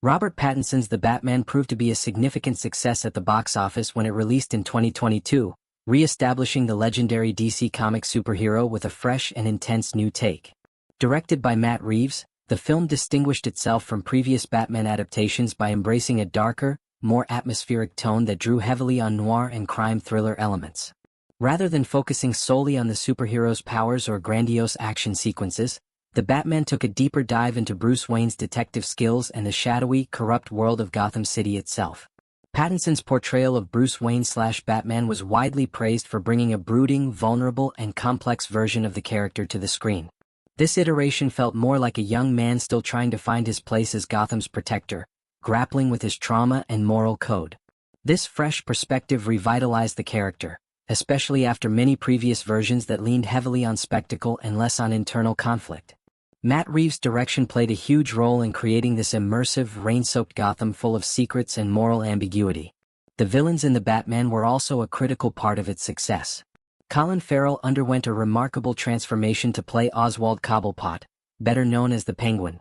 Robert Pattinson's The Batman proved to be a significant success at the box office when it released in 2022, re-establishing the legendary DC Comics superhero with a fresh and intense new take. Directed by Matt Reeves, the film distinguished itself from previous Batman adaptations by embracing a darker, more atmospheric tone that drew heavily on noir and crime thriller elements. Rather than focusing solely on the superhero's powers or grandiose action sequences, The Batman took a deeper dive into Bruce Wayne's detective skills and the shadowy, corrupt world of Gotham City itself. Pattinson's portrayal of Bruce Wayne/Batman was widely praised for bringing a brooding, vulnerable, and complex version of the character to the screen. This iteration felt more like a young man still trying to find his place as Gotham's protector, grappling with his trauma and moral code. This fresh perspective revitalized the character, especially after many previous versions that leaned heavily on spectacle and less on internal conflict. Matt Reeves' direction played a huge role in creating this immersive, rain-soaked Gotham full of secrets and moral ambiguity. The villains in The Batman were also a critical part of its success. Colin Farrell underwent a remarkable transformation to play Oswald Cobblepot, better known as the Penguin.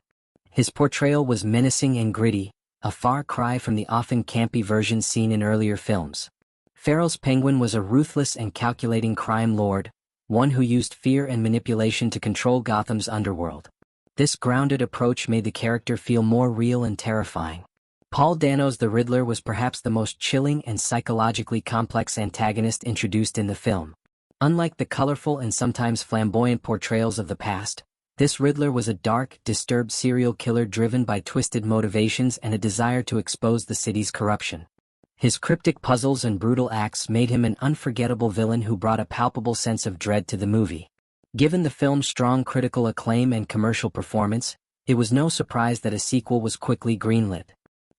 His portrayal was menacing and gritty, a far cry from the often campy versions seen in earlier films. Farrell's Penguin was a ruthless and calculating crime lord, one who used fear and manipulation to control Gotham's underworld. This grounded approach made the character feel more real and terrifying. Paul Dano's the Riddler was perhaps the most chilling and psychologically complex antagonist introduced in the film. Unlike the colorful and sometimes flamboyant portrayals of the past, this Riddler was a dark, disturbed serial killer driven by twisted motivations and a desire to expose the city's corruption. His cryptic puzzles and brutal acts made him an unforgettable villain who brought a palpable sense of dread to the movie. Given the film's strong critical acclaim and commercial performance, it was no surprise that a sequel was quickly greenlit.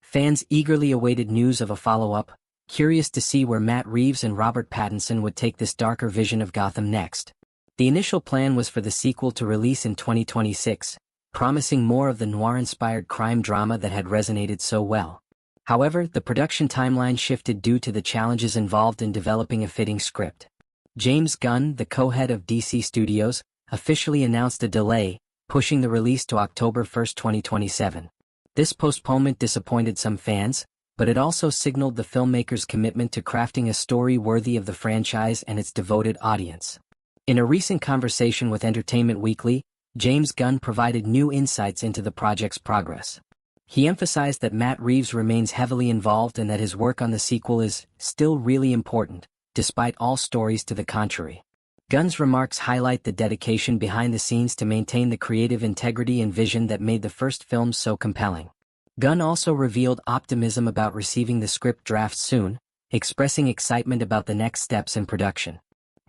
Fans eagerly awaited news of a follow-up, curious to see where Matt Reeves and Robert Pattinson would take this darker vision of Gotham next. The initial plan was for the sequel to release in 2026, promising more of the noir-inspired crime drama that had resonated so well. However, the production timeline shifted due to the challenges involved in developing a fitting script. James Gunn, the co-head of DC Studios, officially announced a delay, pushing the release to October 1, 2027. This postponement disappointed some fans, but it also signaled the filmmaker's commitment to crafting a story worthy of the franchise and its devoted audience. In a recent conversation with Entertainment Weekly, James Gunn provided new insights into the project's progress. He emphasized that Matt Reeves remains heavily involved and that his work on the sequel is still really important, despite all stories to the contrary. Gunn's remarks highlight the dedication behind the scenes to maintain the creative integrity and vision that made the first film so compelling. Gunn also revealed optimism about receiving the script draft soon, expressing excitement about the next steps in production.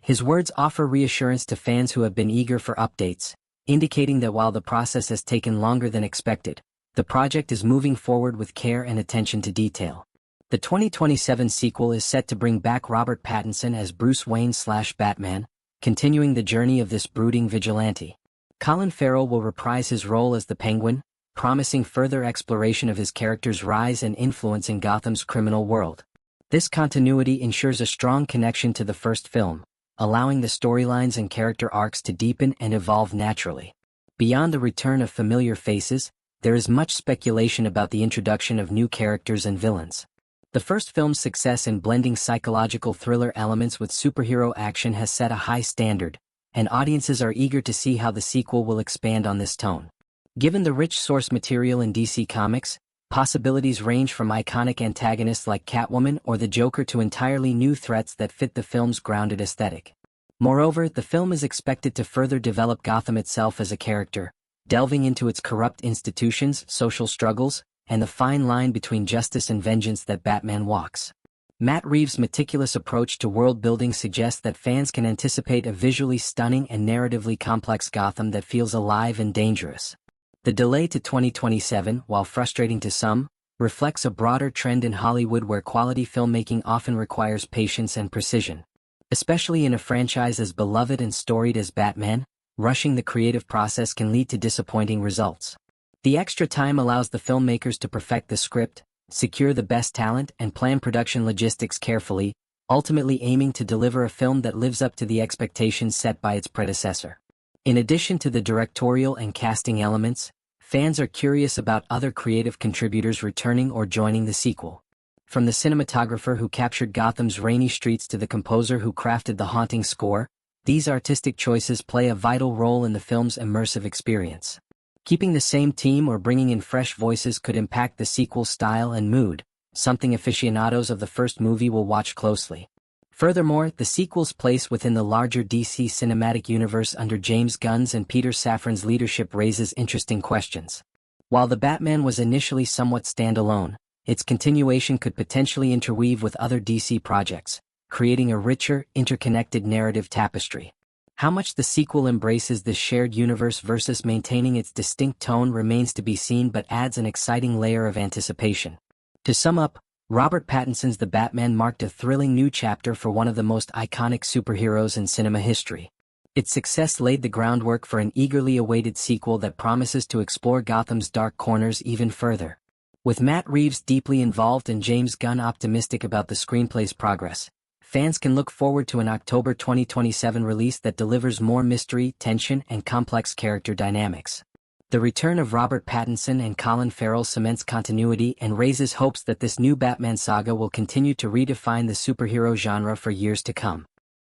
His words offer reassurance to fans who have been eager for updates, indicating that while the process has taken longer than expected, the project is moving forward with care and attention to detail. The 2027 sequel is set to bring back Robert Pattinson as Bruce Wayne/Batman, continuing the journey of this brooding vigilante. Colin Farrell will reprise his role as the Penguin, promising further exploration of his character's rise and influence in Gotham's criminal world. This continuity ensures a strong connection to the first film, allowing the storylines and character arcs to deepen and evolve naturally. Beyond the return of familiar faces, there is much speculation about the introduction of new characters and villains. The first film's success in blending psychological thriller elements with superhero action has set a high standard, and audiences are eager to see how the sequel will expand on this tone. Given the rich source material in DC Comics, possibilities range from iconic antagonists like Catwoman or the Joker to entirely new threats that fit the film's grounded aesthetic. Moreover, the film is expected to further develop Gotham itself as a character, delving into its corrupt institutions, social struggles, and the fine line between justice and vengeance that Batman walks. Matt Reeves' meticulous approach to world-building suggests that fans can anticipate a visually stunning and narratively complex Gotham that feels alive and dangerous. The delay to 2027, while frustrating to some, reflects a broader trend in Hollywood where quality filmmaking often requires patience and precision. Especially in a franchise as beloved and storied as Batman, rushing the creative process can lead to disappointing results. The extra time allows the filmmakers to perfect the script, secure the best talent, and plan production logistics carefully, ultimately aiming to deliver a film that lives up to the expectations set by its predecessor. In addition to the directorial and casting elements, fans are curious about other creative contributors returning or joining the sequel. From the cinematographer who captured Gotham's rainy streets to the composer who crafted the haunting score, these artistic choices play a vital role in the film's immersive experience. Keeping the same team or bringing in fresh voices could impact the sequel's style and mood, something aficionados of the first movie will watch closely. Furthermore, the sequel's place within the larger DC cinematic universe under James Gunn's and Peter Safran's leadership raises interesting questions. While the Batman was initially somewhat standalone, its continuation could potentially interweave with other DC projects, creating a richer, interconnected narrative tapestry. How much the sequel embraces this shared universe versus maintaining its distinct tone remains to be seen, but adds an exciting layer of anticipation. To sum up, Robert Pattinson's The Batman marked a thrilling new chapter for one of the most iconic superheroes in cinema history. Its success laid the groundwork for an eagerly awaited sequel that promises to explore Gotham's dark corners even further. With Matt Reeves deeply involved and James Gunn optimistic about the screenplay's progress, fans can look forward to an October 2027 release that delivers more mystery, tension, and complex character dynamics. The return of Robert Pattinson and Colin Farrell cements continuity and raises hopes that this new Batman saga will continue to redefine the superhero genre for years to come.